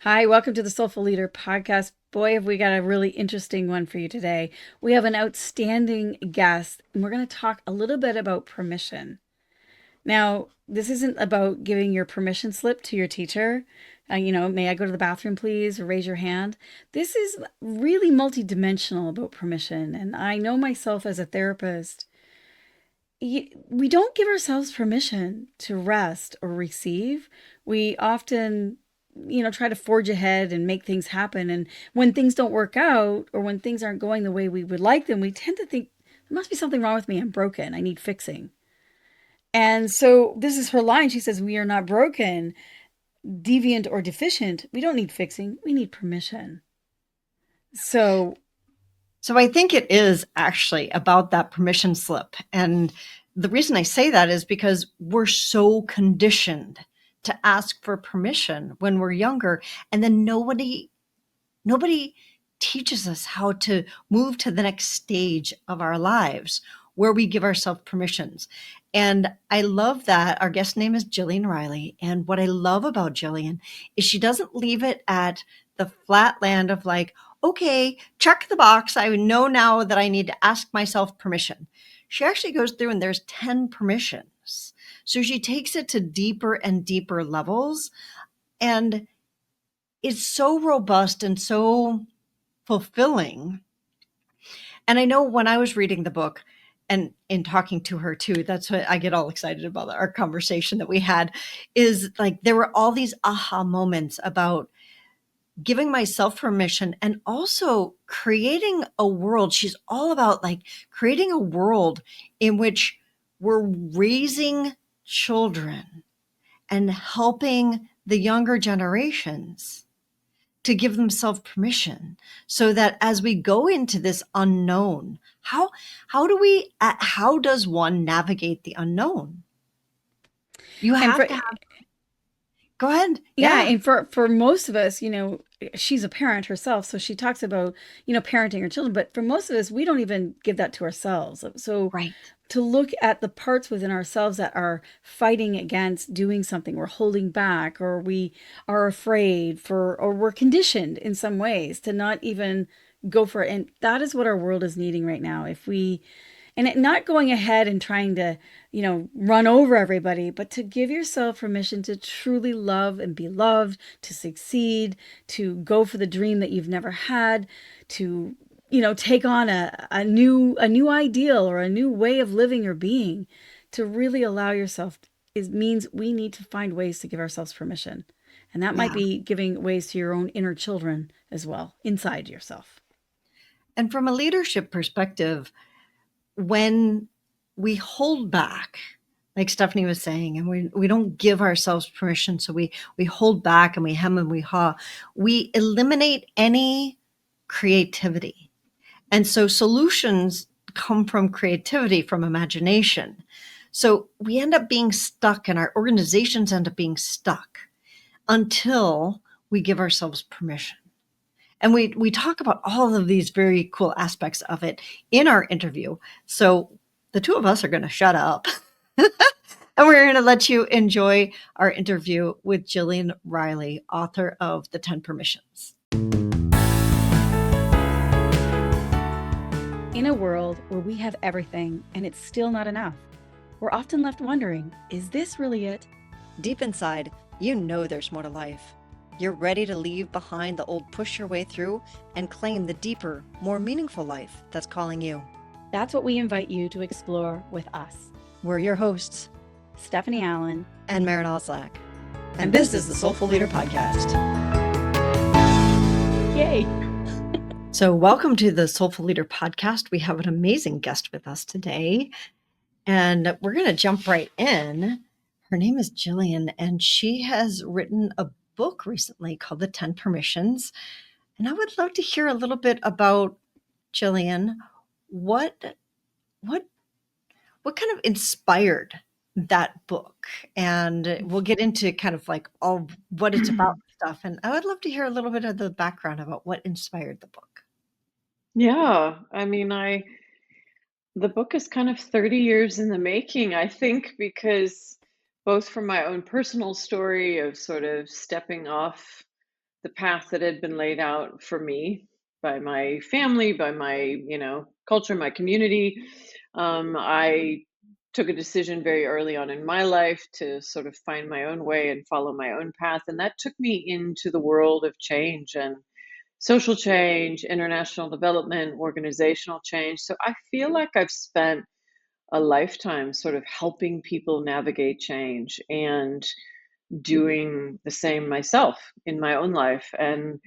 Hi, welcome to the Soulful Leader podcast. Boy, have we got a really interesting one for you today. We have an outstanding guest, and we're going to talk a little bit about permission. Now, this isn't about giving your permission slip to your teacher. May I go to the bathroom, please, or raise your hand. This is really multidimensional about permission. And I know myself as a therapist, we don't give ourselves permission to rest or receive. We often try to forge ahead and make things happen. And when things don't work out or when things aren't going the way we would like them, we tend to think there must be something wrong with me. I'm broken. I need fixing. And so this is her line. She says, "We are not broken, deviant, or deficient. We don't need fixing. We need permission." So, So I think it is actually about that permission slip. And the reason I say that is because we're so conditioned to ask for permission when we're younger. And then nobody teaches us how to move to the next stage of our lives where we give ourselves permissions. And I love that our guest name is Jillian Riley. And what I love about Gillian is she doesn't leave it at the flat land of like, okay, check the box. I know now that I need to ask myself permission. She actually goes through and there's 10 permissions. So she takes it to deeper and deeper levels. And it's so robust and so fulfilling. And I know when I was reading the book and in talking to her too, that's what I get all excited about our conversation that we had is like there were all these aha moments about giving myself permission and also creating a world. She's all about like creating a world in which we're raising children and helping the younger generations to give themselves permission so that as we go into this unknown, how does one navigate the unknown? You and have for to have, go ahead. Yeah, Yeah. and for most of us, she's a parent herself, so she talks about, parenting her children, but for most of us, we don't even give that to ourselves. So Right. to look at the parts within ourselves that are fighting against doing something, we're holding back, or we are afraid or we're conditioned in some ways to not even go for it. And that is what our world is needing right now. Not going ahead and trying to, run over everybody, but to give yourself permission to truly love and be loved, to succeed, to go for the dream that you've never had, to, take on a new ideal or a new way of living or being, to really allow yourself means we need to find ways to give ourselves permission. And that might Yeah. be giving ways to your own inner children as well, inside yourself. And from a leadership perspective, when we hold back, like Stephanie was saying, and we don't give ourselves permission, so we hold back and we hem and we haw, we eliminate any creativity. And so solutions come from creativity, from imagination. So we end up being stuck and our organizations end up being stuck until we give ourselves permission. And we talk about all of these very cool aspects of it in our interview. So the two of us are going to shut up and we're going to let you enjoy our interview with Jillian Riley, author of The 10 Permissions. In a world where we have everything and it's still not enough, we're often left wondering, is this really it? Deep inside, you know there's more to life. You're ready to leave behind the old push your way through and claim the deeper, more meaningful life that's calling you. That's what we invite you to explore with us. We're your hosts, Stephanie Allen and Maren. And this is the Soulful Leader Podcast. Yay! So welcome to the Soulful Leader Podcast. We have an amazing guest with us today, and we're going to jump right in. Her name is Gillian, and she has written a book recently called The 10 Permissions. And I would love to hear a little bit about Gillian. What kind of inspired that book? And we'll get into kind of like all what it's about and stuff. And I would love to hear a little bit of the background about what inspired the book. Yeah, the book is kind of 30 years in the making, I think, because both from my own personal story of sort of stepping off the path that had been laid out for me by my family, by my, culture, my community. I took a decision very early on in my life to sort of find my own way and follow my own path. And that took me into the world of change and social change, international development, organizational change. So I feel like I've spent a lifetime sort of helping people navigate change and doing the same myself in my own life. And,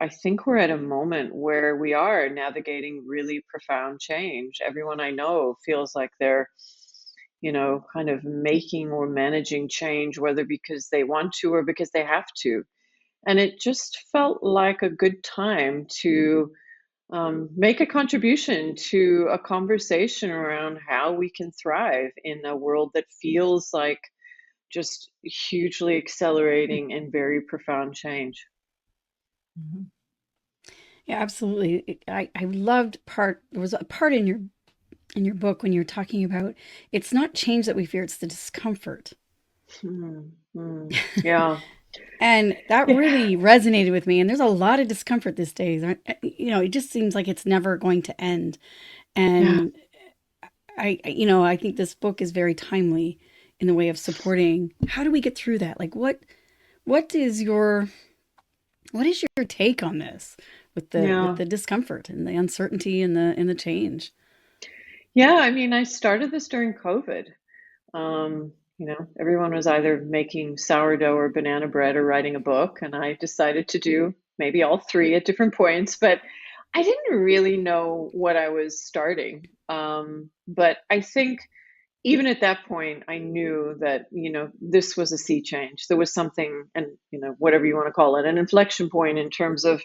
I think we're at a moment where we are navigating really profound change. Everyone I know feels like they're, kind of making or managing change, whether because they want to or because they have to. And it just felt like a good time to make a contribution to a conversation around how we can thrive in a world that feels like just hugely accelerating and very profound change. Mhm. Yeah, absolutely. I loved there was a part in your book when you're talking about it's not change that we fear, it's the discomfort. Hmm, yeah. And that Yeah. really resonated with me. And there's a lot of discomfort these days. It just seems like it's never going to end. Yeah. And I think this book is very timely in the way of supporting. How do we get through that? Like, what is your take on this with Yeah. the discomfort and the uncertainty and the change? Yeah. I mean, I started this during COVID. Everyone was either making sourdough or banana bread or writing a book, and I decided to do maybe all three at different points, but I didn't really know what I was starting. But I think even at that point, I knew that, this was a sea change. There was something, and, whatever you want to call it, an inflection point in terms of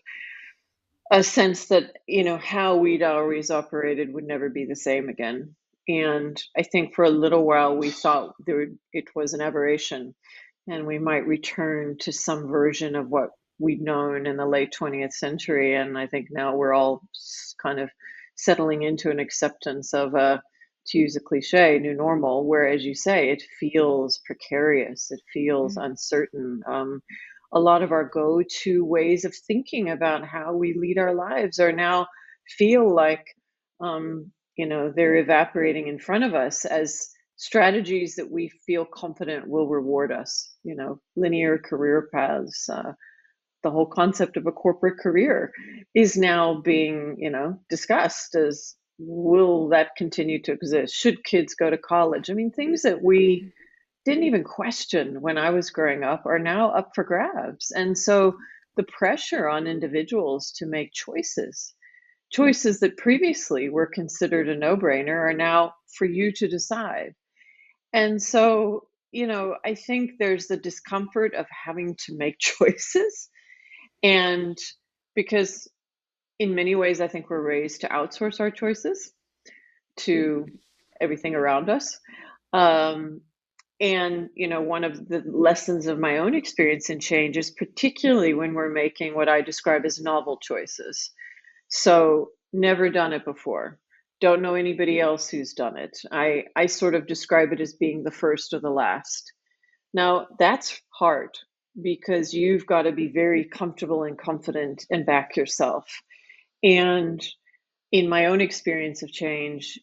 a sense that, how we'd always operated would never be the same again. And I think for a little while we thought it was an aberration and we might return to some version of what we'd known in the late 20th century. And I think now we're all kind of settling into an acceptance of a, to use a cliche, new normal, where, as you say, it feels precarious, it feels Mm. uncertain. A lot of our go-to ways of thinking about how we lead our lives are now feel like they're evaporating in front of us as strategies that we feel confident will reward us, linear career paths. The whole concept of a corporate career is now being, discussed as, will that continue to exist? Should kids go to college? I mean, things that we didn't even question when I was growing up are now up for grabs. And so the pressure on individuals to make choices that previously were considered a no-brainer are now for you to decide. And so, I think there's the discomfort of having to make choices. And because in many ways, I think we're raised to outsource our choices to everything around us. Um, and, one of the lessons of my own experience in change is particularly when we're making what I describe as novel choices. So, never done it before. Don't know anybody else who's done it. I sort of describe it as being the first or the last. Now, that's hard because you've got to be very comfortable and confident and back yourself. And in my own experience of change,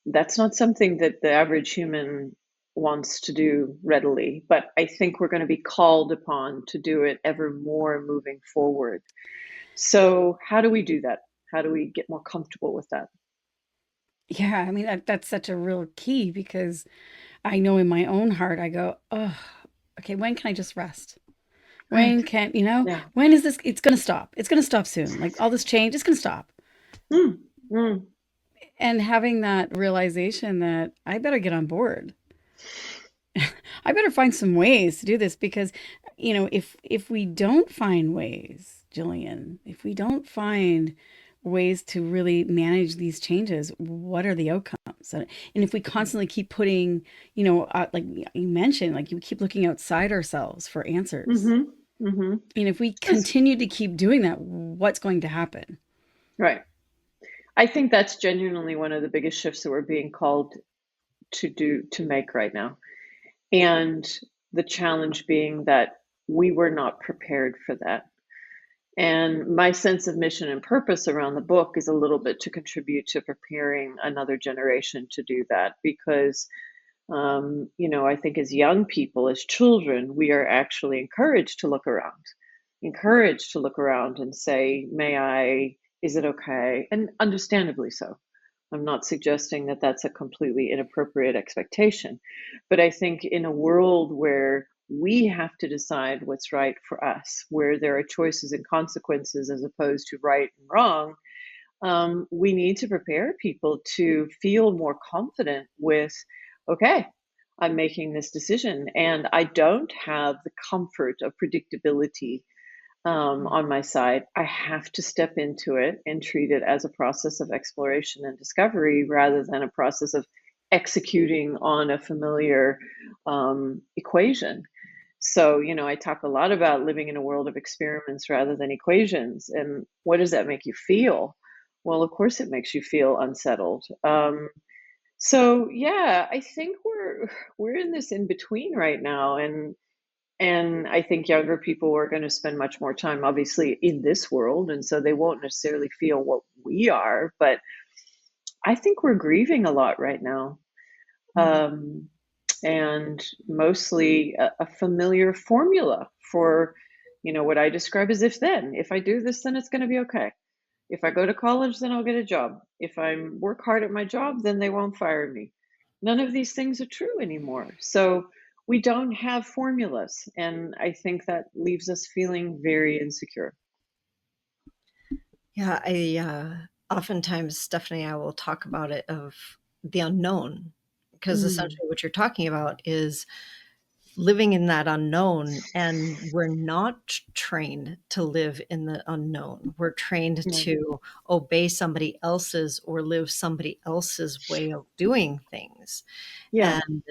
that's not something that the average human wants to do readily. But I think we're going to be called upon to do it ever more moving forward. So, how do we do that? How do we get more comfortable with that? Yeah, I mean that's such a real key because I know in my own heart I go, oh, okay, when can I just rest? Right. When can, Yeah. when is this? It's going to stop. It's going to stop soon. Like all this change, it's going to stop. Mm, mm. And having that realization that I better get on board. I better find some ways to do this because, if we don't find ways, Jillian, if we don't find ways to really manage these changes, what are the outcomes? And if we constantly keep putting, like you mentioned, like you keep looking outside ourselves for answers. Mm-hmm. Mm-hmm. And if we continue to keep doing that, what's going to happen? Right. I think that's genuinely one of the biggest shifts that we're being called to make right now. And the challenge being that we were not prepared for that. And my sense of mission and purpose around the book is a little bit to contribute to preparing another generation to do that, because I think as young people, as children, we are actually encouraged to look around and say, may I, is it okay? And understandably so. I'm not suggesting that that's a completely inappropriate expectation, but I think in a world where we have to decide what's right for us, where there are choices and consequences as opposed to right and wrong, we need to prepare people to feel more confident with, okay, I'm making this decision and I don't have the comfort of predictability on my side. I have to step into it and treat it as a process of exploration and discovery rather than a process of executing on a familiar equation. So, I talk a lot about living in a world of experiments rather than equations. And what does that make you feel? Well, of course, it makes you feel unsettled. So, yeah, I think we're in this in between right now, and I think younger people are going to spend much more time, obviously, in this world, and so they won't necessarily feel what we are. But I think we're grieving a lot right now. Mm. Um, and mostly a familiar formula for, what I describe as if then. If I do this, then it's going to be okay. If I go to college, then I'll get a job. If I work hard at my job, then they won't fire me. None of these things are true anymore. So we don't have formulas. And I think that leaves us feeling very insecure. Yeah, oftentimes Stephanie and I will talk about it of the unknown, because Mm, essentially what you're talking about is living in that unknown, and we're not trained to live in the unknown. We're trained yeah. to obey somebody else's or live somebody else's way of doing things. Yeah. And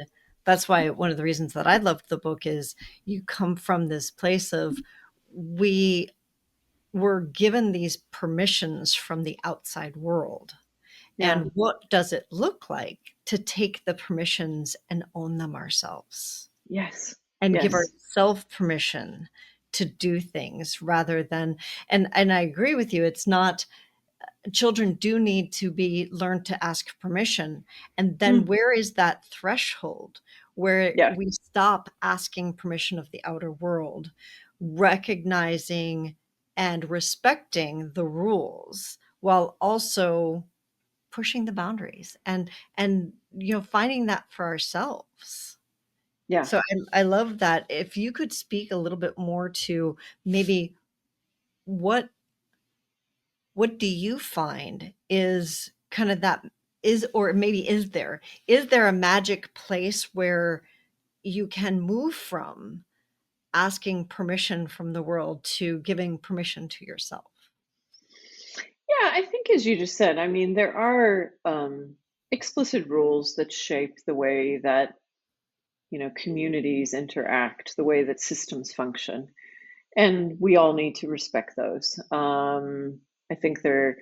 that's why one of the reasons that I loved the book is you come from this place of we were given these permissions from the outside world. Yeah. And what does it look like to take the permissions and own them ourselves Yes. and give Yes. ourselves permission to do things rather than, and I agree with you, it's not, children do need to be learned to ask permission. And then Mm, where is that threshold where yeah. we stop asking permission of the outer world, recognizing and respecting the rules while also pushing the boundaries and finding that for ourselves. Yeah. So I love that. If you could speak a little bit more to maybe what what do you find is kind of that, is, or maybe is there a magic place where you can move from asking permission from the world to giving permission to yourself? Yeah. I think, as you just said, I mean, there are explicit rules that shape the way that, communities interact, the way that systems function. And we all need to respect those. I think there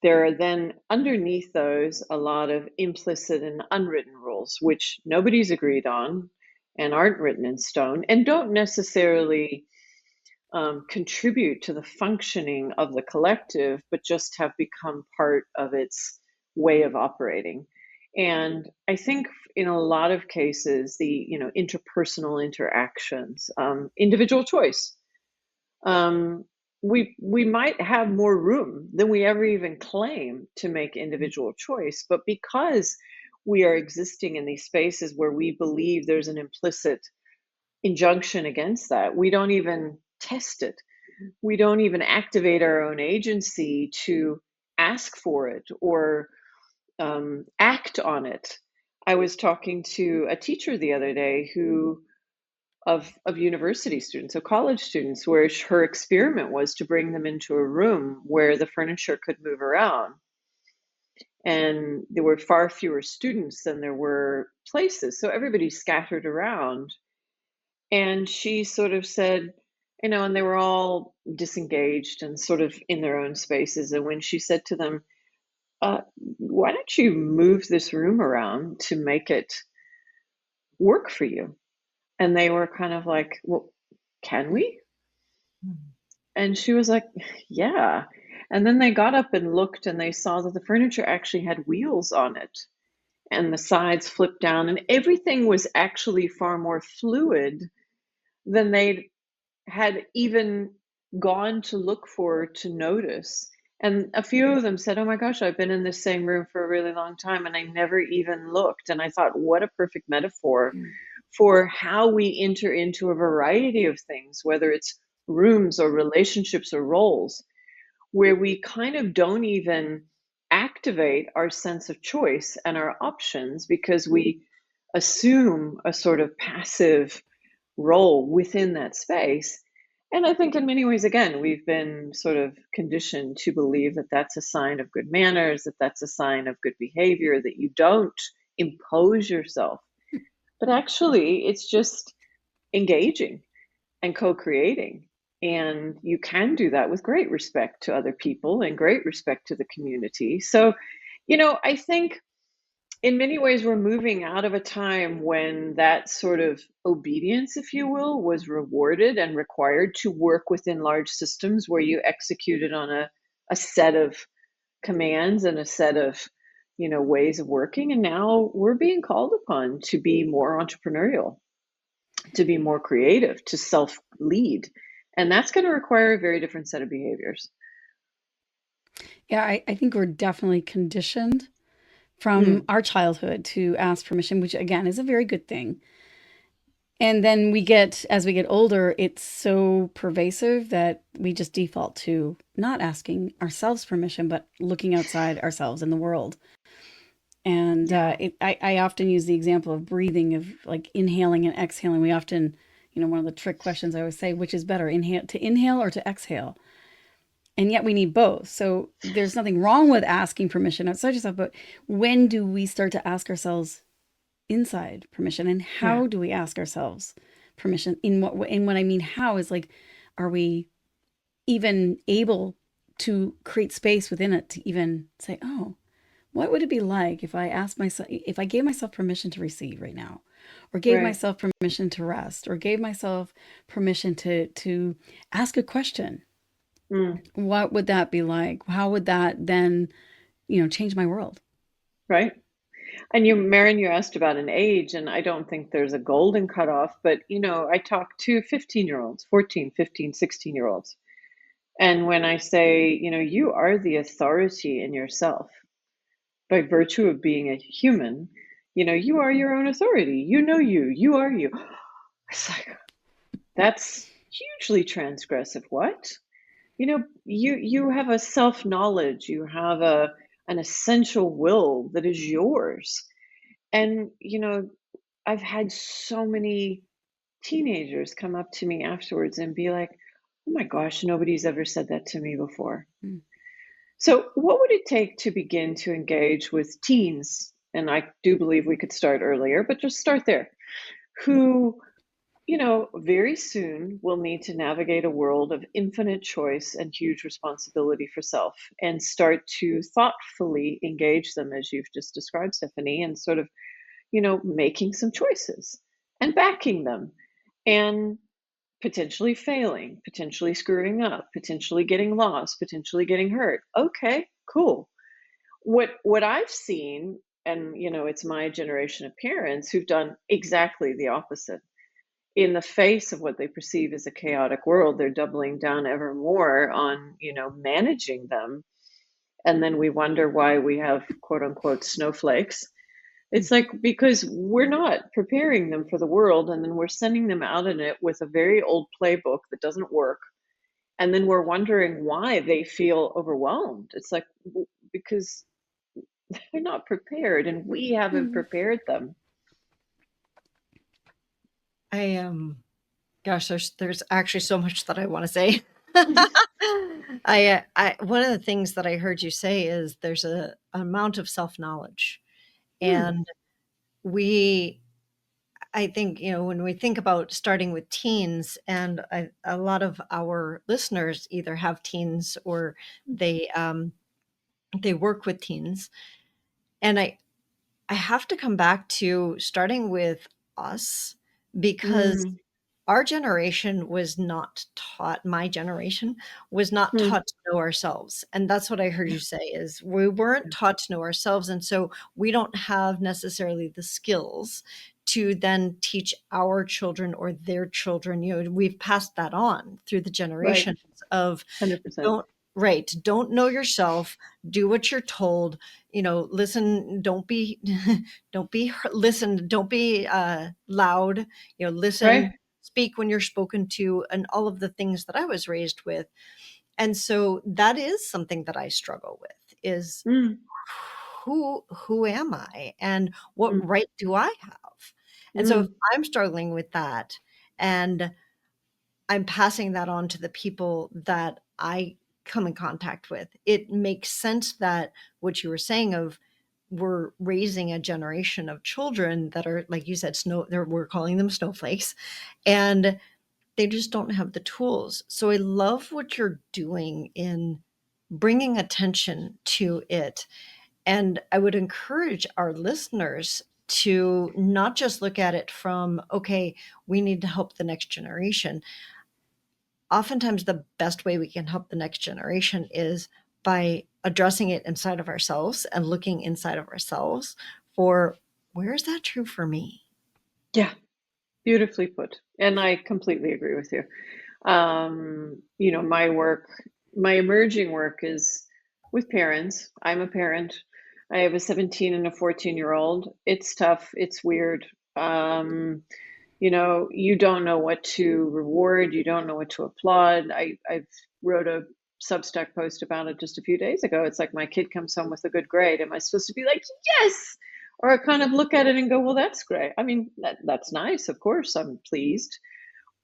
are then underneath those a lot of implicit and unwritten rules, which nobody's agreed on and aren't written in stone and don't necessarily contribute to the functioning of the collective, but just have become part of its way of operating. And I think in a lot of cases, the interpersonal interactions, individual choice, um, we might have more room than we ever even claim to make individual choice, but because we are existing in these spaces where we believe there's an implicit injunction against that, we don't even test it. We don't even activate our own agency to ask for it or act on it. I was talking to a teacher the other day who of university students, so college students, where her experiment was to bring them into a room where the furniture could move around. And there were far fewer students than there were places. So everybody scattered around. And she sort of said, and they were all disengaged and sort of in their own spaces. And when she said to them, why don't you move this room around to make it work for you? And they were kind of like, well, can we? Mm. And she was like, yeah. And then they got up and looked and they saw that the furniture actually had wheels on it and the sides flipped down and everything was actually far more fluid than they had even gone to look for to notice. And a few of them said, oh my gosh, I've been in this same room for a really long time and I never even looked. And I thought, what a perfect metaphor for how we enter into a variety of things, whether it's rooms or relationships or roles, where we kind of don't even activate our sense of choice and our options because we assume a sort of passive role within that space. And I think in many ways, again, we've been sort of conditioned to believe that that's a sign of good manners, that that's a sign of good behavior, that you don't impose yourself. But actually, it's just engaging and co-creating. And you can do that with great respect to other people and great respect to the community. So, I think in many ways we're moving out of a time when that sort of obedience, if you will, was rewarded and required to work within large systems where you executed on a set of commands and a set of ways of working. And now we're being called upon to be more entrepreneurial, to be more creative, to self lead. And that's going to require a very different set of behaviors. Yeah, I think we're definitely conditioned from Mm, our childhood to ask permission, which again is a very good thing. And then as we get older, it's so pervasive that we just default to not asking ourselves permission, but looking outside ourselves in the world. And Yeah. I often use the example of breathing, of like inhaling and exhaling. We often, one of the trick questions I always say, which is better, inhale or to exhale? And yet we need both. So there's nothing wrong with asking permission outside yourself, but when do we start to ask ourselves inside permission, and yeah, how do we ask ourselves permission? In what way? And what I mean how is like, are we even able to create space within it to even say, oh, what would it be like if I asked myself, if I gave myself permission to receive right now, or gave right. myself permission to rest, or gave myself permission to ask a question? Mm, What would that be like? How would that then, change my world? right. And Maren, you asked about an age, and I don't think there's a golden cutoff, but I talk to 15-year-olds, 14, 15, 16-year-olds. And when I say, you are the authority in yourself by virtue of being a human, you are your own authority. You are you. It's like, that's hugely transgressive. What? You have a self-knowledge, you have an essential will that is yours. And I've had so many teenagers come up to me afterwards and be like, oh my gosh, nobody's ever said that to me before. Mm. So, what would it take to begin to engage with teens? And I do believe we could start earlier, but just start there. Who, very soon will need to navigate a world of infinite choice and huge responsibility for self, and start to thoughtfully engage them, as you've just described, Stephanie, and sort of making some choices and backing them and potentially failing, potentially screwing up, potentially getting lost, potentially getting hurt. Okay, cool. What I've seen, and it's my generation of parents who've done exactly the opposite. In the face of what they perceive as a chaotic world, they're doubling down ever more on, managing them. And then we wonder why we have quote unquote snowflakes. It's like because we're not preparing them for the world, and then we're sending them out in it with a very old playbook that doesn't work. And then we're wondering why they feel overwhelmed. It's like because they're not prepared, and we haven't Mm. prepared them. I gosh, there's actually so much that I want to say. I one of the things that I heard you say is there's a amount of self-knowledge. Mm. And we I think, when we think about starting with teens, and a lot of our listeners either have teens or they work with teens, and I have to come back to starting with us, because Mm, our generation was not taught, my generation was not Mm, taught to know ourselves. And that's what I heard you say is we weren't taught to know ourselves. And so we don't have necessarily the skills to then teach our children or their children. We've passed that on through the right. generations of 100%. don't right, don't know yourself, do what you're told, listen, don't be listen, don't be loud, Right. listen, speak when you're spoken to, and all of the things that I was raised with. And so that is something that I struggle with is Mm, who am I and what mm, right do I have? And so if mm. I'm struggling with that and I'm passing that on to the people that I come in contact with, it makes sense that what you were saying of we're raising a generation of children that are, like you said, we're calling them snowflakes, and they just don't have the tools. So I love what you're doing in bringing attention to it. And I would encourage our listeners to not just look at it from, okay, we need to help the next generation. Oftentimes, the best way we can help the next generation is by addressing it inside of ourselves and looking inside of ourselves for where is that true for me? Yeah, beautifully put. And I completely agree with you. My work, my emerging work is with parents. I'm a parent. I have a 17 and a 14-year-old. It's tough. It's weird. You don't know what to reward. You don't know what to applaud. I've wrote a Substack post about it just a few days ago. It's like my kid comes home with a good grade. Am I supposed to be like, yes? Or I kind of look at it and go, well, that's great. I mean, that's nice. Of course, I'm pleased,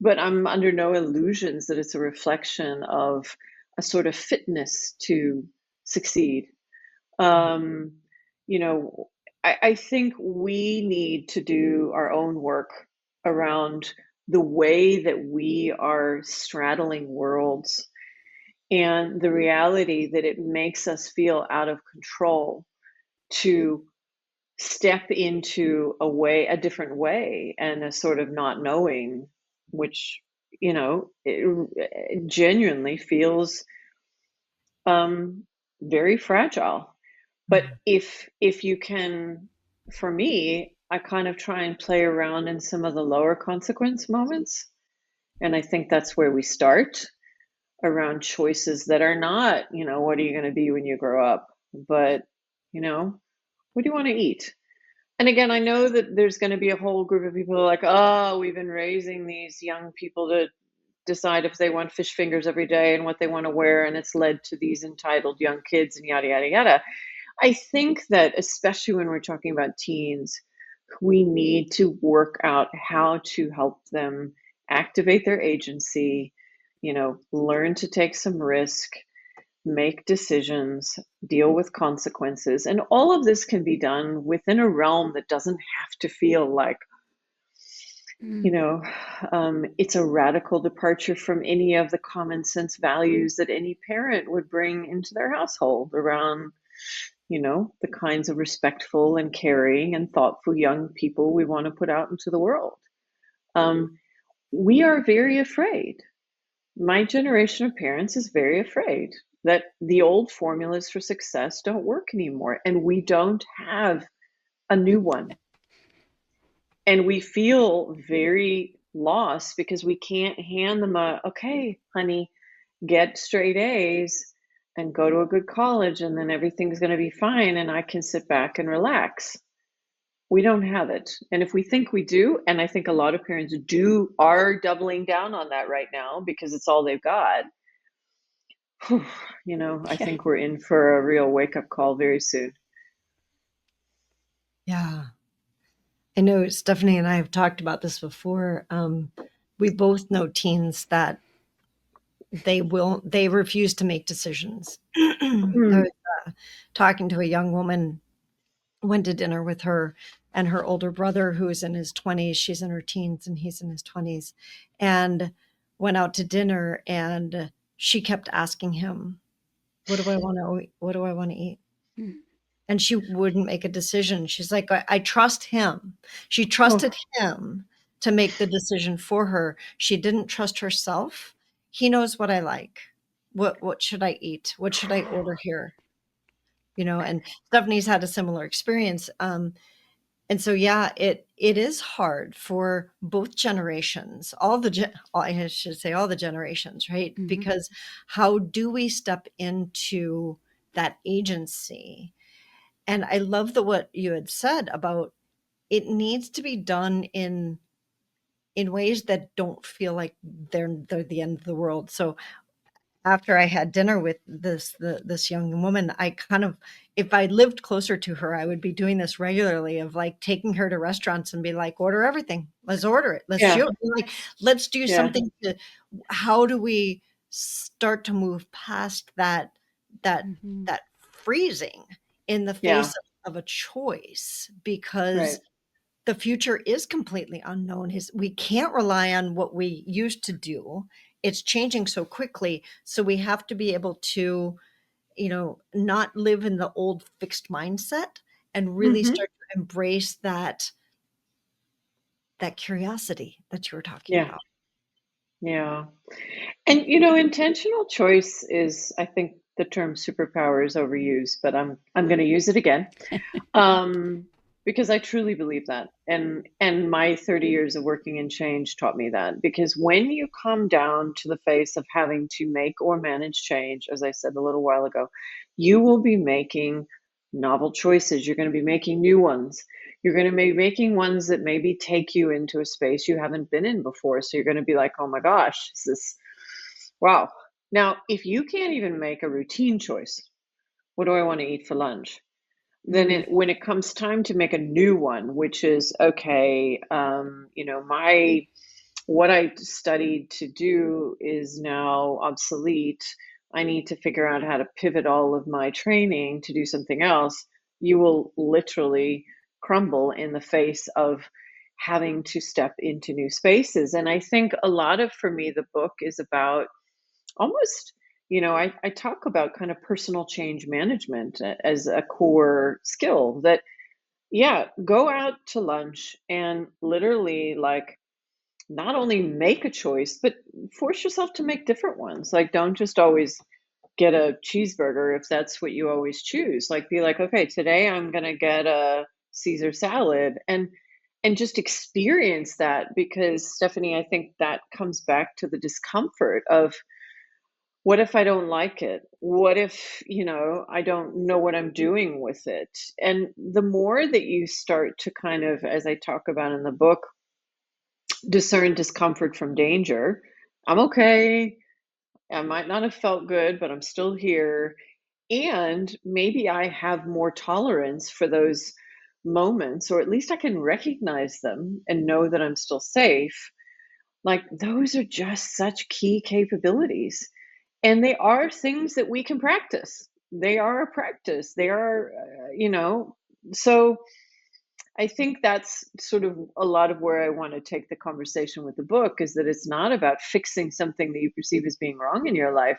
but I'm under no illusions that it's a reflection of a sort of fitness to succeed. Um, you know, I think we need to do our own work around the way that we are straddling worlds and the reality that it makes us feel out of control to step into a different way and a sort of not knowing, which, it genuinely feels um, very fragile. But if you can, for me, I kind of try and play around in some of the lower consequence moments. And I think that's where we start around choices that are not, what are you going to be when you grow up? But, what do you want to eat? And again, I know that there's going to be a whole group of people like, oh, we've been raising these young people to decide if they want fish fingers every day and what they want to wear. And it's led to these entitled young kids and yada, yada, yada. I think that especially when we're talking about teens, we need to work out how to help them activate their agency, learn to take some risk, make decisions, deal with consequences. And all of this can be done within a realm that doesn't have to feel like, you Mm. know, it's a radical departure from any of the common sense values that any parent would bring into their household around, the kinds of respectful and caring and thoughtful young people we want to put out into the world. Um, we are very afraid. My generation of parents is very afraid that the old formulas for success don't work anymore, and we don't have a new one. And we feel very lost because we can't hand them okay, honey, get straight A's and go to a good college, and then everything's going to be fine, and I can sit back and relax. We don't have it. And if we think we do, and I think a lot of parents are doubling down on that right now because it's all they've got, I Yeah. think we're in for a real wake up call very soon. Yeah. I know Stephanie and I have talked about this before. We both know teens that they refuse to make decisions. I Mm, was talking to a young woman, went to dinner with her and her older brother who's in his 20s. She's in her teens and he's in his 20s, and went out to dinner, and she kept asking him, what do I want to eat? Mm. And she wouldn't make a decision. She's like, I trust him. She oh, trusted him to make the decision for her. She didn't trust herself. He knows what I like. What should I eat? What should I order here? And Stephanie's had a similar experience. And so, yeah, it is hard for both generations, I should say all the generations, right? Mm-hmm. Because how do we step into that agency? And I love what you had said about it needs to be done in ways that don't feel like they're the end of the world. So after I had dinner with this young woman, I kind of, if I lived closer to her, I would be doing this regularly of like taking her to restaurants and be like, order everything. Let's order it. Let's Yeah. shoot. Like, let's do Yeah. something how do we start to move past that Mm-hmm. that freezing in the Yeah. face of a choice, because Right. the future is completely unknown. We can't rely on what we used to do. It's changing so quickly. So we have to be able to, not live in the old fixed mindset and really Mm-hmm. start to embrace that curiosity that you were talking Yeah. about. Yeah. And intentional choice is, I think the term superpower is overused, but I'm going to use it again. Um, because I truly believe that. And my 30 years of working in change taught me that. Because when you come down to the face of having to make or manage change, as I said a little while ago, you will be making novel choices. You're going to be making new ones. You're going to be making ones that maybe take you into a space you haven't been in before. So you're going to be like, oh my gosh, this is wow. Now, if you can't even make a routine choice, what do I want to eat for lunch? Then Mm. when it comes time to make a new one, which is okay, my what I studied to do is now obsolete. I need to figure out how to pivot all of my training to do something else. You will literally crumble in the face of having to step into new spaces. And I think a lot of, for me, the book is about almost, I talk about kind of personal change management as a core skill that, yeah, go out to lunch and literally, like, not only make a choice, but force yourself to make different ones. Like, don't just always get a cheeseburger if that's what you always choose. Like, be like, okay, today I'm going to get a Caesar salad, and just experience that. Because Stephanie, I think that comes back to the discomfort of, what if I don't like it? What if, I don't know what I'm doing with it? And the more that you start to kind of, as I talk about in the book, discern discomfort from danger, I'm okay. I might not have felt good, but I'm still here. And maybe I have more tolerance for those moments, or at least I can recognize them and know that I'm still safe. Like, those are just such key capabilities. And they are things that we can practice. They are a practice. They are, so I think that's sort of a lot of where I want to take the conversation with the book, is that it's not about fixing something that you perceive as being wrong in your life.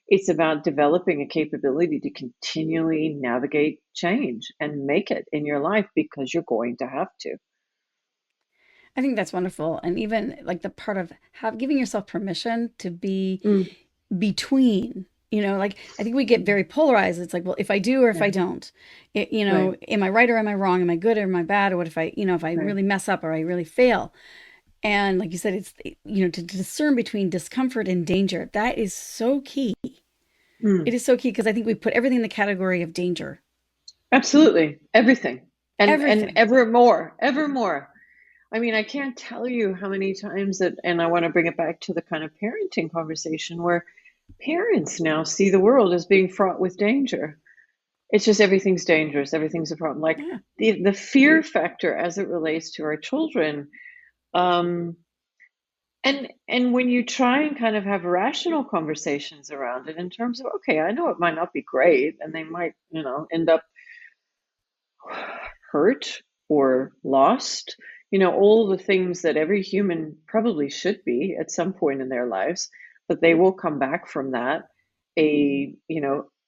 It's about developing a capability to continually navigate change and make it in your life, because you're going to have to. I think that's wonderful. And even like the part of giving yourself permission to be Mm, between, like I think we get very polarized. It's like, well, if I do or if yeah, I don't, right, am I right or am I wrong? Am I good or am I bad? Or what if if I right. really mess up or I really fail? And like you said, it's, to discern between discomfort and danger. That is so key. It Mm, is so key because I think we put everything in the category of danger. absolutely. Everything. And Everything. ever more, ever more. I mean, I can't tell you how many times that, and I want to bring it back to the kind of parenting conversation where parents now see the world as being fraught with danger. It's just everything's dangerous, everything's a problem. Like, Yeah. the fear factor as it relates to our children. Um, and when you try and kind of have rational conversations around it, in terms of, okay, I know it might not be great, and they might, end up hurt or lost, all the things that every human probably should be at some point in their lives, but they will come back from that,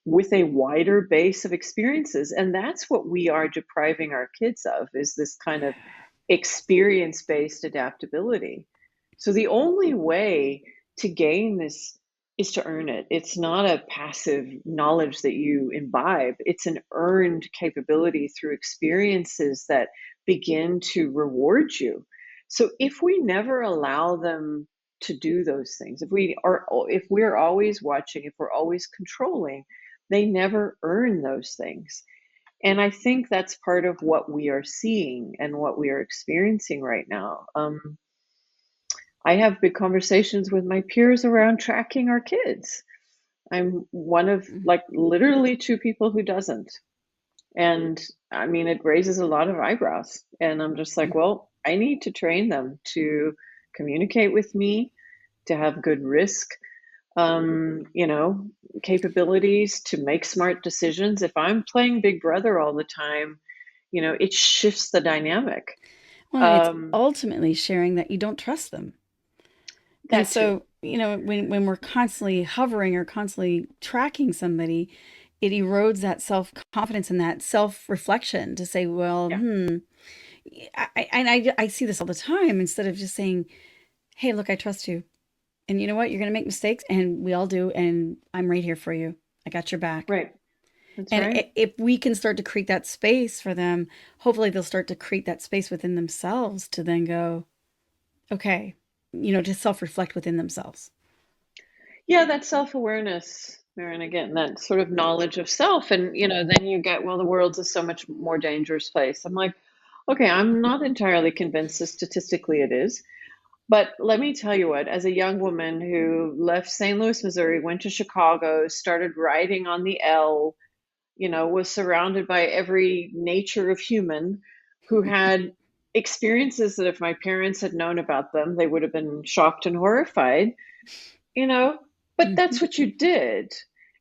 with a wider base of experiences. And that's what we are depriving our kids of, is this kind of experience-based adaptability. So the only way to gain this is to earn it. It's not a passive knowledge that you imbibe. It's an earned capability through experiences that begin to reward you. So if we never allow them to do those things, if we're always watching, if we're always controlling, they never earn those things. And I think that's part of what we are seeing and what we are experiencing right now. I have big conversations with my peers around tracking our kids. I'm one of like literally two people who doesn't. And I mean, it raises a lot of eyebrows. And I'm just like, well, I need to train them to communicate with me, to have good risk, you know, capabilities, to make smart decisions. If I'm playing Big Brother all the time, you know, it shifts the dynamic. Well, and it's ultimately sharing that you don't trust them. And That too. so, you know, when we're constantly hovering or constantly tracking somebody, it erodes that self-confidence and that self-reflection to say, well, Yeah. I see this all the time instead of just saying, hey, look, I trust you. And you know what? You're going to make mistakes, and we all do. And I'm right here for you. I got your back. Right. That's And right. if we can start to create that space for them, hopefully they'll start to create that space within themselves to then go, okay, you know, to self reflect within themselves. Yeah, that self-awareness, Maren, again, that sort of knowledge of self. And, you know, then you get, well, the world's a so much more dangerous place. I'm like, okay, I'm not entirely convinced that statistically it is. But let me tell you what, as a young woman who left St. Louis, Missouri, went to Chicago, started riding on the L, you know, was surrounded by every nature of human who had experiences that if my parents had known about them, they would have been shocked and horrified, you know, but that's Mhm. what you did.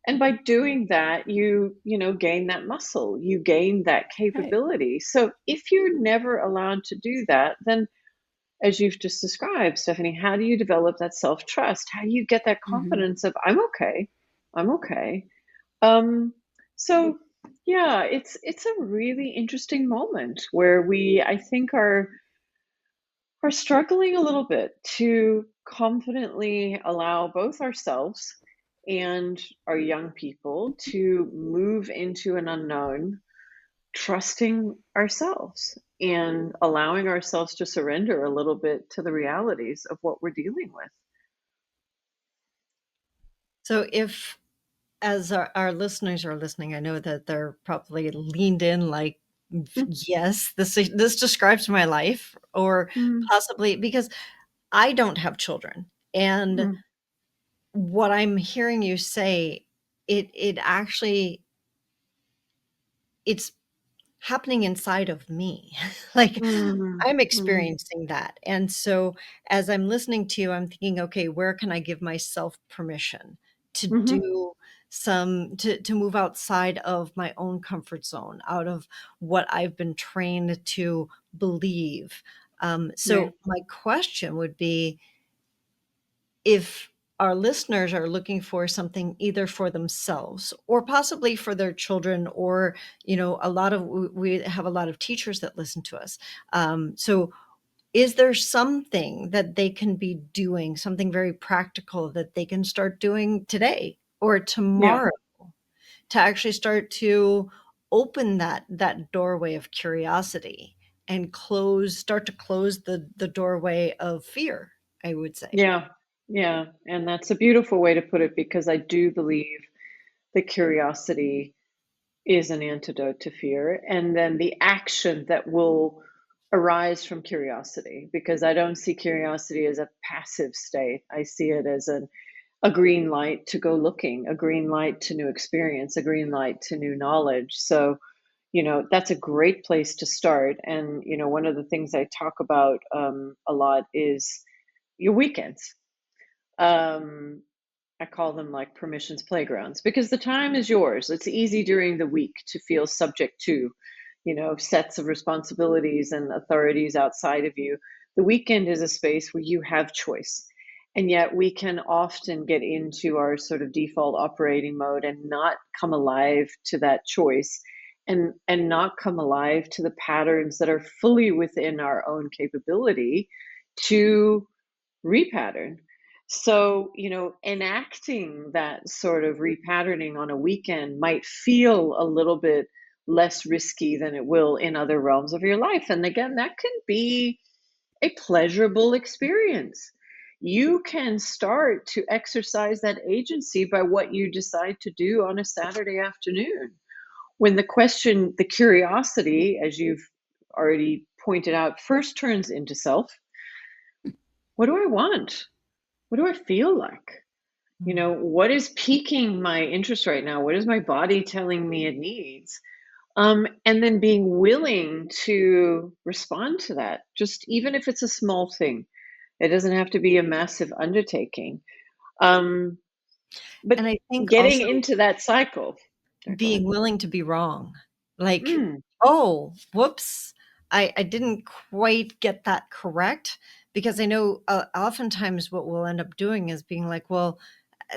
And by doing that, you know, gain that muscle, you gain that Right. capability. So if you're never allowed to do that, then as you've just described, Stephanie, how do you develop that self trust? How do you get that Hmm. confidence of I'm okay, I'm okay? Um, so yeah, it's a really interesting moment where we, I think, are struggling a little bit to confidently allow both ourselves and our young people to move into an unknown, trusting ourselves and allowing ourselves to surrender a little bit to the realities of what we're dealing with. So if as our listeners are listening, I know that they're probably leaned in like, yes, this describes my life, or Mm, possibly because I don't have children. And mm, what I'm hearing you say, it actually it's happening inside of me. Like, mm, I'm mm, experiencing that. And so as I'm listening to you, I'm thinking, okay, where can I give myself permission to mhm, do to move outside of my own comfort zone, out of what I've been trained to believe. right. So my question would be, if our listeners are looking for something either for themselves or possibly for their children, or a lot of we have a lot of teachers that listen to us. So is there something that they can be doing, something very practical that they can start doing today or Yeah. tomorrow, to actually start to open that doorway of curiosity and start to close the doorway of fear, I would say. Yeah. Yeah. And that's a beautiful way to put it because I do believe that curiosity is an antidote to fear. And then the action that will arise from curiosity, because I don't see curiosity as a passive state. I see it as a green light to go looking, a green light to new experience, a green light to new knowledge. So, you know, that's a great place to start. And, you know, one of the things I talk about a lot is your weekends. Um, I call them like permissions playgrounds because the time is yours. It's easy during the week to feel subject to, you know, sets of responsibilities and authorities outside of you. The weekend is a space where you have choice. And yet we can often get into our sort of default operating mode and not come alive to that choice and not come alive to the patterns that are fully within our own capability to repattern. So, enacting that sort of repatterning on a weekend might feel a little bit less risky than it will in other realms of your life. And again, that can be a pleasurable experience. You can start to exercise that agency by what you decide to do on a Saturday afternoon. When the curiosity, as you've already pointed out, first turns into self. What do I want? What do I feel like? What is piquing my interest right now? What is my body telling me it needs? And then being willing to respond to that, just even if it's a small thing. It doesn't have to be a massive undertaking. But And I think getting also into that cycle. Sorry, go ahead. being willing to be wrong. Like, Mm, oh, whoops, I didn't quite get that correct. Because I know oftentimes what we'll end up doing is being like, well,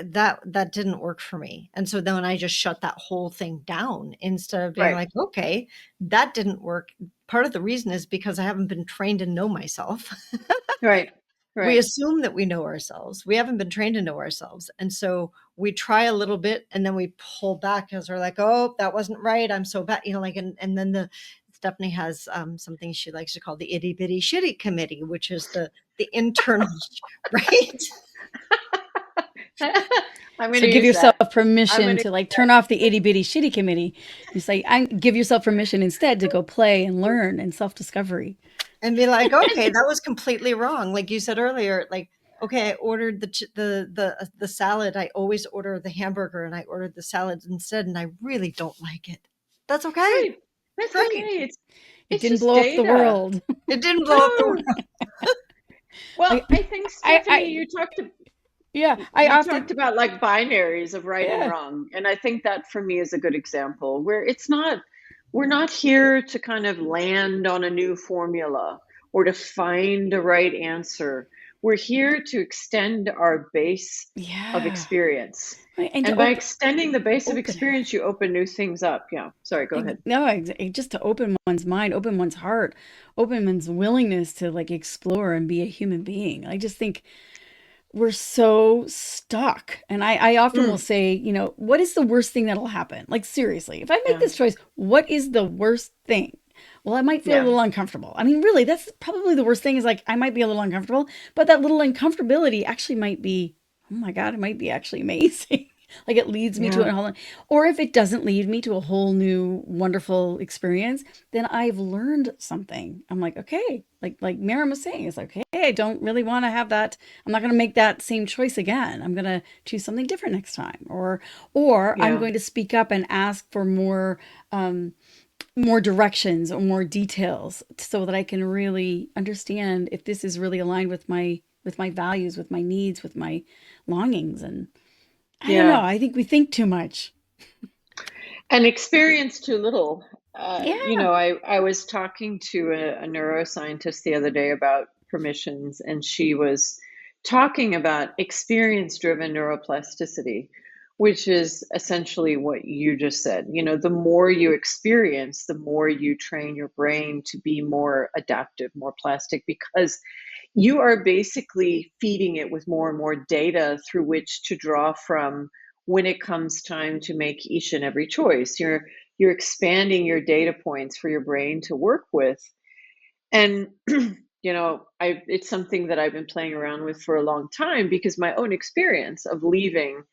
that didn't work for me. And so then I just shut that whole thing down instead of being right, like, okay, that didn't work. Part of the reason is because I haven't been trained to know myself. right, We right. assume that we know ourselves. We haven't been trained to know ourselves. And so we try a little bit and then we pull back because we're like, oh, that wasn't right. I'm so bad. And then Stephanie has something she likes to call the itty bitty shitty committee, which is the internal, right? I'm going So to give use yourself that. I'm permission going to to use like turn off the itty bitty shitty committee. You say, I give yourself permission instead to go play and learn and self discovery. And be like, okay, that was completely wrong. Like you said earlier, like, okay, I ordered the salad. I always order the hamburger and I ordered the salad instead, and I really don't like it. That's okay. right. That's Great. okay. It It's didn't just blow up the data. world. It didn't blow up the No. world. Well, I, I think Stephanie, I, you talked yeah, I you often, talked about like binaries of right and yeah, wrong, and I think that for me is a good example where we're not here to kind of land on a new formula or to find a right answer. We're here to extend our base of yeah. experience. And to And by extending the base of open it. experience, you open new things up. Yeah. Sorry, go ahead. No, just to open one's mind, open one's heart, open one's willingness to like explore and be a human being. I just think we're so stuck. And I often will Mm, say, what is the worst thing that'll happen? Like, seriously, if I make yeah. this choice, what is the worst thing? Well, I might feel a Yeah. little uncomfortable. I mean, really, that's probably the worst thing is like, I might be a little uncomfortable, but that little uncomfortability actually might be, oh my God, it might be actually amazing. Like it leads me to Yeah. a whole, or if it doesn't lead me to a whole new wonderful experience, then I've learned something. I'm like, okay, like Maren was saying, it's like, okay, I don't really want to have that. I'm not going to make that same choice again. I'm going to choose something different next time, or I'm Yeah. going to speak up and ask for more directions or more details so that I can really understand if this is really aligned with my values, with my needs, with my longings. And I don't know. Yeah. I think we think too much. And experience too little. Yeah. I was talking to a neuroscientist the other day about permissions, and she was talking about experience driven neuroplasticity, which is essentially what you just said. The more you experience, the more you train your brain to be more adaptive, more plastic, because you are basically feeding it with more and more data through which to draw from when it comes time to make each and every choice. You're expanding your data points for your brain to work with. And I it's something that I've been playing around with for a long time because my own experience of leaving,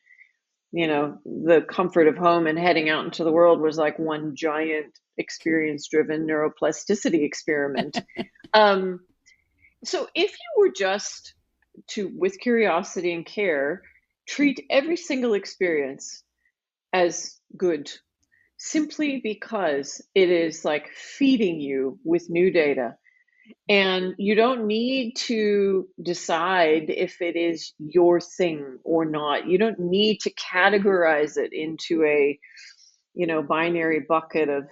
the comfort of home and heading out into the world was like one giant experience driven neuroplasticity experiment. Um, so if you were just to, with curiosity and care, treat every single experience as good, simply because it is like feeding you with new data. And you don't need to decide if it is your thing or not. You don't need to categorize it into a, binary bucket of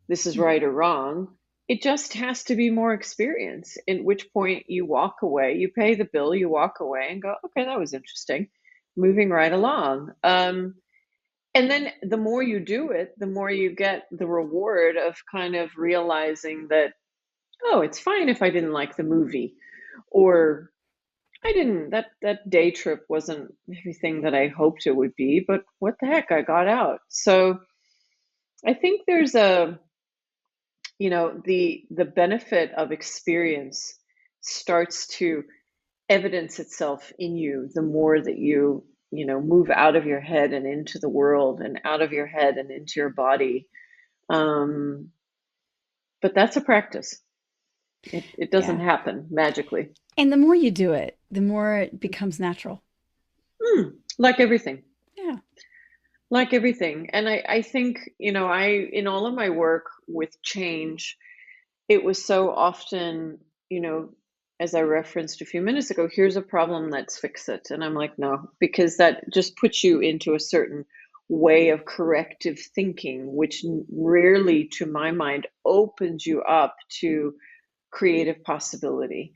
this is right or wrong. It just has to be more experience, in which point you walk away, you pay the bill, you walk away and go, okay, that was interesting. Moving right along. And then the more you do it, the more you get the reward of kind of realizing that, oh, it's fine if I didn't like the movie, or I didn't, that day trip wasn't everything that I hoped it would be, but what the heck, I got out. So I think there's the benefit of experience starts to evidence itself in you the more that you move out of your head and into the world, and out of your head and into your body. um but that's a practice. It doesn't Yeah. happen magically. And the more you do it, the more it becomes natural. Like everything. Yeah. Like everything. And I think, in all of my work with change, it was so often, you know, as I referenced a few minutes ago, here's a problem, let's fix it. And I'm like, no, because that just puts you into a certain way of corrective thinking, which rarely, to my mind, opens you up to creative possibility.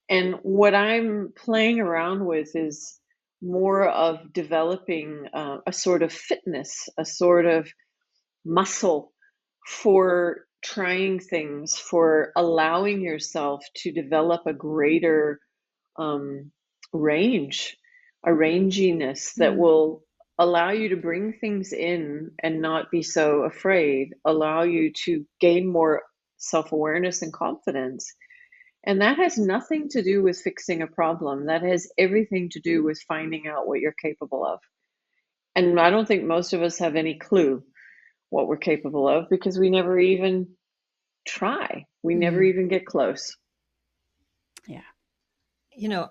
And what I'm playing around with is more of developing a sort of fitness, a sort of muscle for trying things, for allowing yourself to develop a greater um, range, a ranginess that Mm. will allow you to bring things in and not be so afraid, allow you to gain more self awareness and confidence. And that has nothing to do with fixing a problem. That has everything to do with finding out what you're capable of. And I don't think most of us have any clue what we're capable of because we never even try. We never Mm. even get close. Yeah.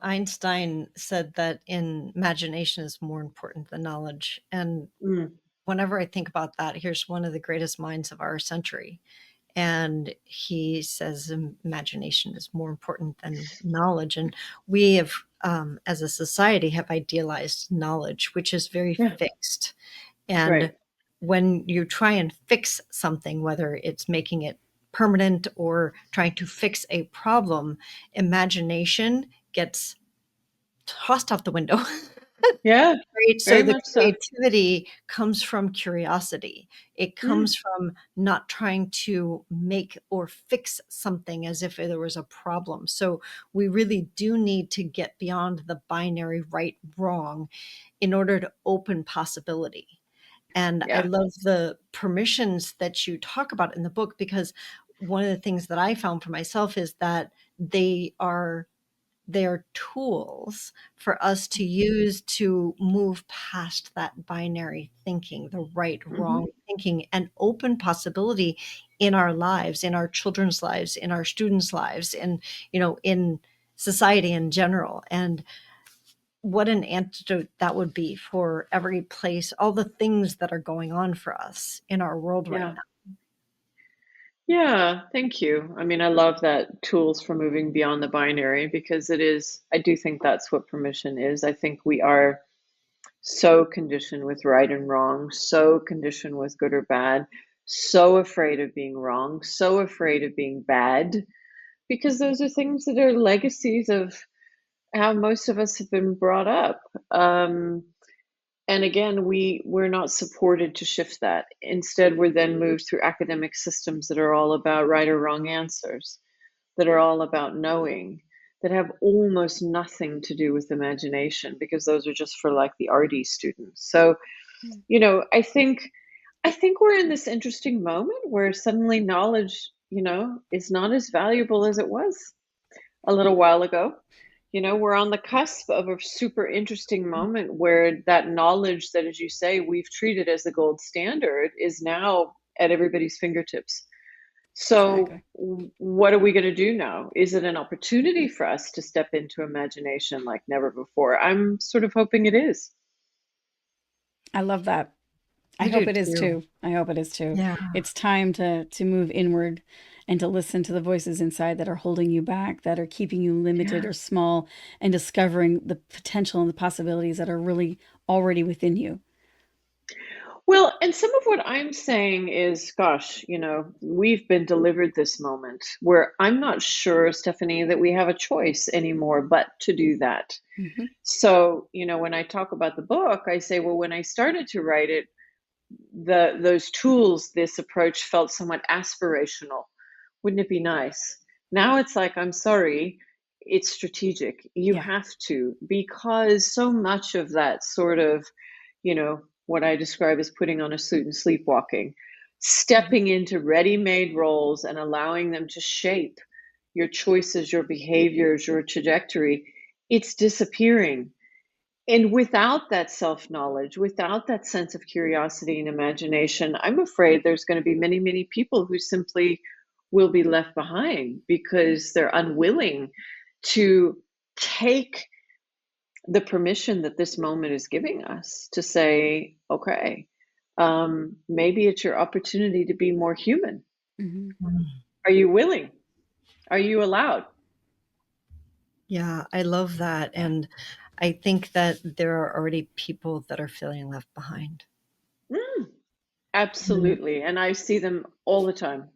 Einstein said that imagination is more important than knowledge. And Mm, whenever I think about that, here's one of the greatest minds of our century. And he says imagination is more important than knowledge. And we have, as a society, have idealized knowledge, which is very yeah, fixed. And right. when you try and fix something, whether it's making it permanent or trying to fix a problem, imagination gets tossed out the window. Yeah, Right? So very the much so. creativity comes from curiosity. It Mm, comes from not trying to make or fix something as if there was a problem. So we really do need to get beyond the binary right, wrong in order to open possibility. And I yeah, love the permissions that you talk about in the book, because one of the things that I found for myself is that they're tools for us to use to move past that binary thinking, the right, hmm, wrong thinking, and open possibility in our lives, in our children's lives, in our students' lives, and in society in general. And what an antidote that would be for every place, all the things that are going on for us in our world right yeah. now. Yeah, thank you. I mean, I love that tools for moving beyond the binary because I do think that's what permission is. I think we are so conditioned with right and wrong, so conditioned with good or bad, so afraid of being wrong, so afraid of being bad, because those are things that are legacies of how most of us have been brought up. And again, we're not supported to shift that. Instead, we're then moved through academic systems that are all about right or wrong answers, that are all about knowing, that have almost nothing to do with imagination, because those are just for like the RD students. So, Mm. I think we're in this interesting moment where suddenly knowledge, is not as valuable as it was a little while ago. We're on the cusp of a super interesting moment where that knowledge that, as you say, we've treated as the gold standard is now at everybody's fingertips. So, Exactly. what are we going to do now? Is it an opportunity for us to step into imagination like never before? I'm sort of hoping it is. I love that. I I do hope it is too. too. I hope it is too. Yeah. It's time to move inward and to listen to the voices inside that are holding you back, that are keeping you limited Yeah. or small, and discovering the potential and the possibilities that are really already within you. Well, and some of what I'm saying is, gosh, we've been delivered this moment where I'm not sure, Stephanie, that we have a choice anymore but to do that. Hmm. So, when I talk about the book, I say, well, when I started to write it, those tools, this approach felt somewhat aspirational. Wouldn't it be nice? Now it's like, I'm sorry, it's strategic. You Yeah. have to, because so much of that sort of, what I describe as putting on a suit and sleepwalking, stepping into ready-made roles and allowing them to shape your choices, your behaviors, your trajectory, it's disappearing. And without that self-knowledge, without that sense of curiosity and imagination, I'm afraid there's going to be many, many people who simply will be left behind because they're unwilling to take the permission that this moment is giving us to say, okay, maybe it's your opportunity to be more human. Mm-hmm. Are you willing? Are you allowed? Yeah, I love that. And I think that there are already people that are feeling left behind. Mm, Mm. absolutely. And I see them all the time.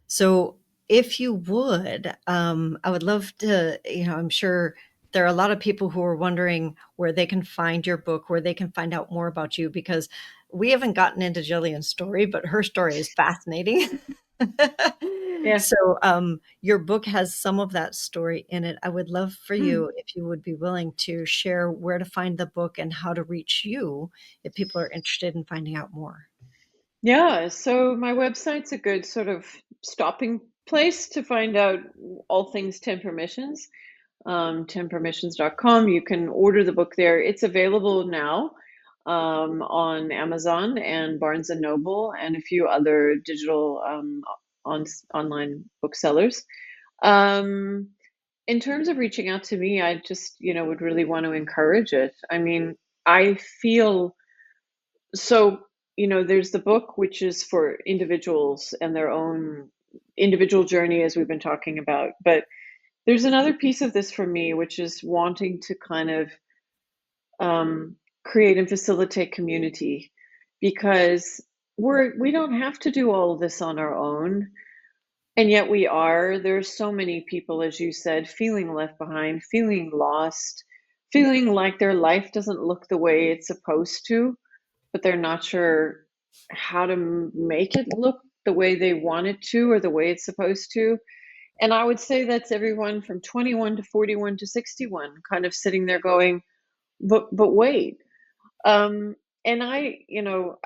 So, if you would, I would love to, I'm sure there are a lot of people who are wondering where they can find your book, where they can find out more about you, because we haven't gotten into Jillian's story, but her story is fascinating. Yeah. So, your book has some of that story in it. I would love for Mm. you, if you would be willing to share where to find the book and how to reach you if people are interested in finding out more. Yeah, so my website's a good sort of stopping place to find out all things 10 permissions. 10permissions.com. You can order the book there. It's available now on Amazon and Barnes and Noble and a few other digital on online booksellers. Um, in terms of reaching out to me, I just, would really want to encourage it. I mean, I feel so, there's the book, which is for individuals and their own individual journey, as we've been talking about. But there's another piece of this for me, which is wanting to kind of create and facilitate community, because we don't have to do all of this on our own, and yet we are. There's so many people, as you said, feeling left behind, feeling lost, feeling like their life doesn't look the way it's supposed to, but they're not sure how to make it look the way they want it to or the way it's supposed to. And I would say that's everyone from 21 to 41 to 61, kind of sitting there going, but wait. Um, and I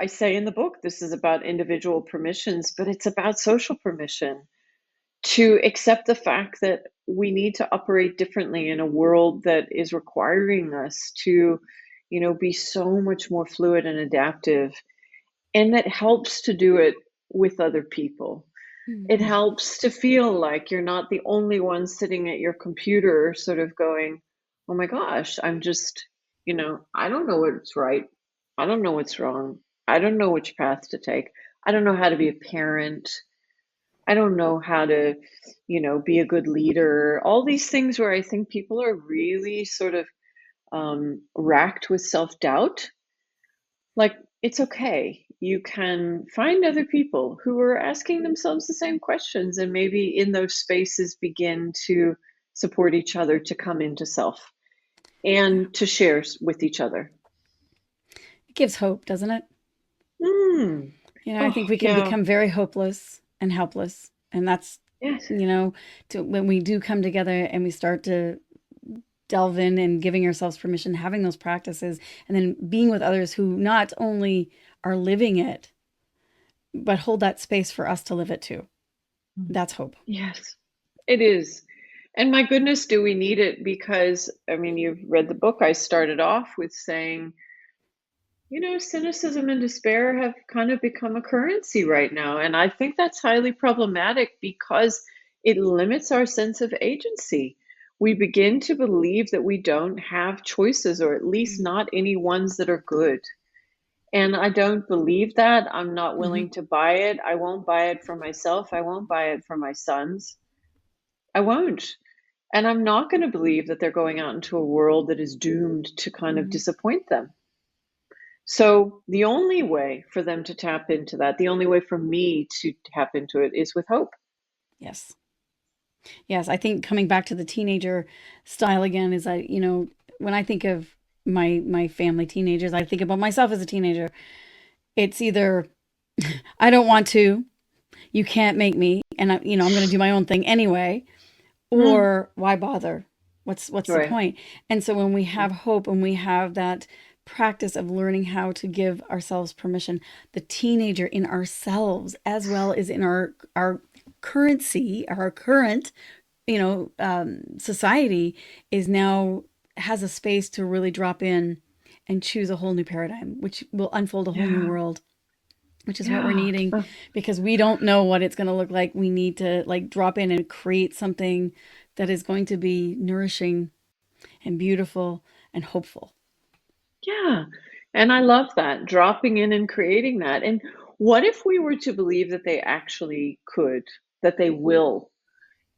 say in the book, this is about individual permissions, but it's about social permission to accept the fact that we need to operate differently in a world that is requiring us to, be so much more fluid and adaptive, and that helps to do it with other people. It Mm-hmm. helps to feel like you're not the only one sitting at your computer sort of going, oh my gosh, I'm just, I don't know what's right. I don't know what's wrong. I don't know which path to take. I don't know how to be a parent. I don't know how to, be a good leader. All these things where I think people are really sort of racked with self doubt. Like, it's okay. You can find other people who are asking themselves the same questions, and maybe in those spaces begin to support each other to come into self Yeah. and to share with each other. It gives hope, doesn't it? Mm. I think Oh, we can yeah. become very hopeless and helpless. And that's, Yes. you know, when we do come together and we start to delve in and giving ourselves permission, having those practices, and then being with others who not only are living it, but hold that space for us to live it too. That's hope. Yes, it is. And my goodness, do we need it? Because, I mean, you've read the book. I started off with saying, cynicism and despair have kind of become a currency right now. And I think that's highly problematic because it limits our sense of agency. We begin to believe that we don't have choices, or at least not any ones that are good. And I don't believe that. I'm not Mm-hmm. willing to buy it. I won't buy it for myself. I won't buy it for my sons. I won't. And I'm not going to believe that they're going out into a world that is doomed to kind of Mm-hmm. disappoint them. So the only way for them to tap into that, the only way for me to tap into it is with hope. Yes. Yes. I think coming back to the teenager style again is when I think of my family teenagers, I think about myself as a teenager. It's either I don't want to, you can't make me, and I'm going to do my own thing anyway, or why bother? What's the Right. point? And so when we have hope and we have that practice of learning how to give ourselves permission, the teenager in ourselves as well as in our currency, our current, society is now has a space to really drop in and choose a whole new paradigm, which will unfold a whole new Yeah. world, which is what we're Yeah. needing, because we don't know what it's going to look like. We need to like drop in and create something that is going to be nourishing and beautiful and hopeful. Yeah. And I love that, dropping in and creating that. And what if we were to believe that they actually could, that they will,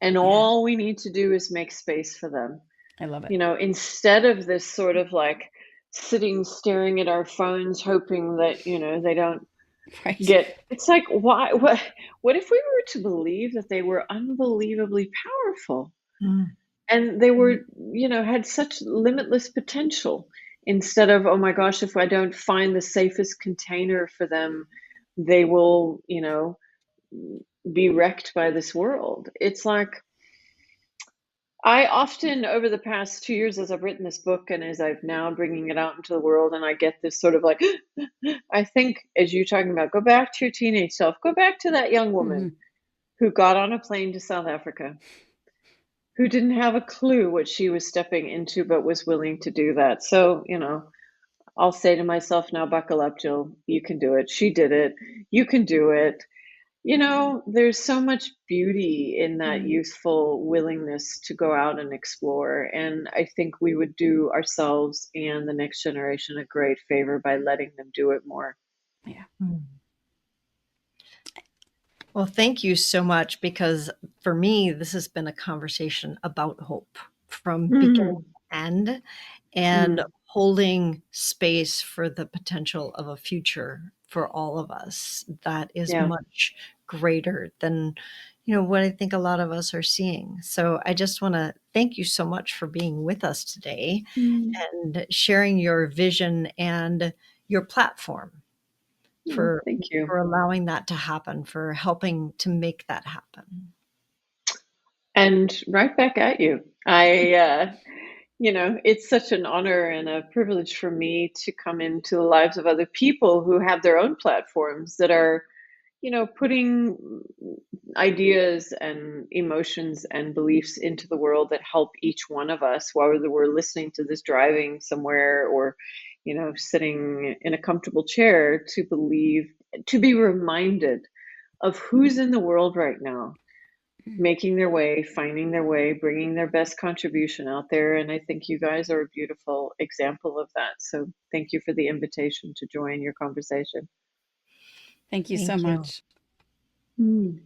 and Yeah, all we need to do is make space for them? I love it. You know, instead of this sort of like sitting staring at our phones, hoping that, they don't Right. get, it's like, why, what if we were to believe that they were unbelievably powerful? Mm. And they were, had such limitless potential, instead of, oh my gosh, if I don't find the safest container for them, they will, be wrecked by this world. It's like, I often, over the past 2 years, as I've written this book and as I've now bringing it out into the world, and I get this sort of like, I think, as you're talking about, go back to your teenage self, go back to that young Mm-hmm. woman who got on a plane to South Africa, who didn't have a clue what she was stepping into, but was willing to do that. So, I'll say to myself now, buckle up, Jill. You can do it. She did it. You can do it. There's so much beauty in that Mm. youthful willingness to go out and explore. And I think we would do ourselves and the next generation a great favor by letting them do it more. Yeah. Well, thank you so much, because for me, this has been a conversation about hope from beginning Mm, to end, and mm, holding space for the potential of a future for all of us that is yeah. much greater than what I think a lot of us are seeing. So I just want to thank you so much for being with us today Mm. and sharing your vision and your platform, for Thank you. allowing that to happen, for helping to make that happen. And right back at you. It's such an honor and a privilege for me to come into the lives of other people who have their own platforms that are, putting ideas and emotions and beliefs into the world that help each one of us, whether we're listening to this driving somewhere or, sitting in a comfortable chair, to believe, to be reminded of who's in the world right now, Mm. making their way, finding their way, bringing their best contribution out there. And I think you guys are a beautiful example of that. So thank you for the invitation to join your conversation. Thank you so Thank you. much. Mm.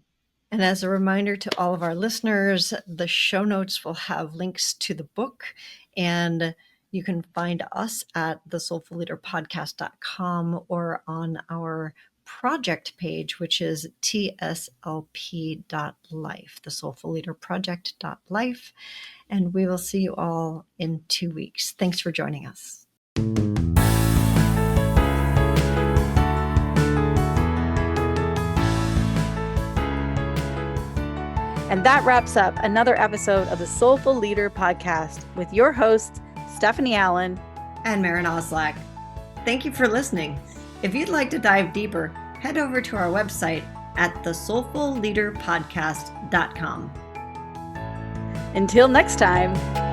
And as a reminder to all of our listeners, the show notes will have links to the book, and you can find us at the soulfulleaderpodcast.com or on our project page, which is tslp.life, the Soulful Leader Project.life. And we will see you all in 2 weeks. Thanks for joining us. And that wraps up another episode of the Soulful Leader Podcast with your hosts, Stephanie Allen and Maren Oslack. Thank you for listening. If you'd like to dive deeper, head over to our website at thesoulfulleaderpodcast.com. Until next time.